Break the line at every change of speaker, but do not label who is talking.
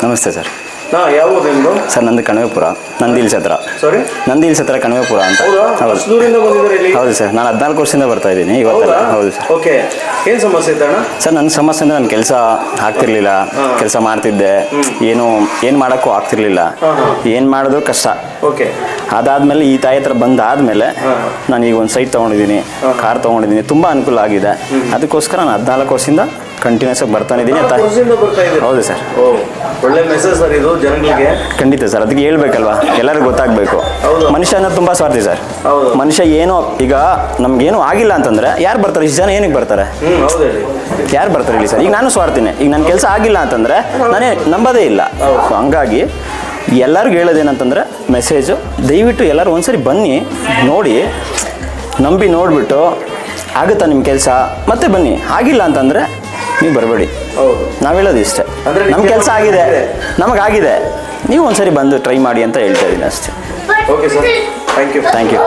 ನಮಸ್ತೆ ಸರ್.
ಯಾವ ಊರು ನಿಮ್ಮದು?
ಸರ್ ನಂದು ಕಣಿವೆಪುರ, ನಂದಿ ಹಿಲ್ಸ್ ಹತ್ರ.
ಸಾರಿ,
ನಂದಿ ಹಿಲ್ಸ್ ಹತ್ರ ಕಣಿವೆಪುರ ಅಂತ.
ಹೌದು. ದೂರಿಂದ ಬಂದಿದ್ದಾರೆ ಇಲ್ಲಿ?
ಹೌದು ಸರ್, ನಾನು 14 ವರ್ಷದಿಂದ ಬರ್ತಾ ಇದ್ದೀನಿ ಇವತ್ತೆಲ್ಲ. ಹೌದು ಸರ್.
ಓಕೆ, ಏನು ಸಮಸ್ಯೆ ಇತ್ತಣ್ಣ?
ಸರ್ ನನ್ನ ಸಮಸ್ಯೆ ಅಂದರೆ ನನ್ನ ಕೆಲಸ ಆಗ್ತಿರ್ಲಿಲ್ಲ, ಕೆಲಸ ಮಾಡ್ತಿದ್ದೆ, ಏನು ಮಾಡೋಕ್ಕೂ ಆಗ್ತಿರ್ಲಿಲ್ಲ, ಏನು ಮಾಡಿದ್ರು ಕಷ್ಟ.
ಓಕೆ.
ಅದಾದ್ಮೇಲೆ ಈ ತಾಯಿ ಹತ್ರ ಬಂದಾದ್ಮೇಲೆ ನಾನು ಈಗ ಒಂದು ಸೈಟ್ ತೊಗೊಂಡಿದ್ದೀನಿ, ಕಾರ್ ತೊಗೊಂಡಿದ್ದೀನಿ, ತುಂಬ ಅನುಕೂಲ ಆಗಿದೆ. ಅದಕ್ಕೋಸ್ಕರ ನಾನು 14 ವರ್ಷದಿಂದ ಕಂಟಿನ್ಯೂಸ್ ಆಗಿ ಬರ್ತಾನೆ ಇದ್ದೀನಿ. ಹೌದು ಸರ್.
ಒಳ್ಳೆ ಮೆಸೇಜ್ ಸರ್ ಇದು ಜನಗಳಿಗೆ.
ಖಂಡಿತ ಸರ್, ಅದಕ್ಕೆ ಹೇಳ್ಬೇಕಲ್ವಾ, ಎಲ್ಲರಿಗೂ ಗೊತ್ತಾಗಬೇಕು. ಮನುಷ್ಯ ಅನ್ನೋದು ತುಂಬ ಸ್ವಾರ್ಥಿ ಸರ್. ಮನುಷ್ಯ ಏನೋ ಈಗ ನಮ್ಗೇನು ಆಗಿಲ್ಲ ಅಂತಂದ್ರೆ ಯಾರು ಬರ್ತಾರೆ? ಇಷ್ಟು ಜನ ಏನಕ್ಕೆ ಬರ್ತಾರೆ? ಯಾರು ಬರ್ತಾರೆ ಇಲ್ಲಿ ಸರ್? ಈಗ ನಾನು ಸ್ವಾರ್ಥಿನೇ. ಈಗ ನನ್ನ ಕೆಲಸ ಆಗಿಲ್ಲ ಅಂತಂದ್ರೆ ನಾನೇ ನಂಬೋದೇ ಇಲ್ಲ. ಸೊ ಹಂಗಾಗಿ ಎಲ್ಲರಿಗೂ ಹೇಳೋದೇನಂತಂದ್ರೆ ಮೆಸೇಜು, ದಯವಿಟ್ಟು ಎಲ್ಲರೂ ಒಂದ್ಸರಿ ಬನ್ನಿ, ನೋಡಿ, ನಂಬಿ ನೋಡಿಬಿಟ್ಟು ಆಗುತ್ತಾ ನಿಮ್ಮ ಕೆಲಸ ಮತ್ತೆ ಬನ್ನಿ. ಆಗಿಲ್ಲ ಅಂತಂದರೆ ನೀವು ಬರಬೇಡಿ. ನಾವು ಹೇಳೋದು ಇಷ್ಟೇ, ನಮ್ಮ ಕೆಲಸ ಆಗಿದೆ, ನಮಗಾಗಿದೆ, ನೀವು ಒಂದ್ಸರಿ ಬಂದು ಟ್ರೈ ಮಾಡಿ ಅಂತ ಹೇಳ್ತಾ ಇದ್ದೀನಿ ಅಷ್ಟೇ.
Okay sir, thank you.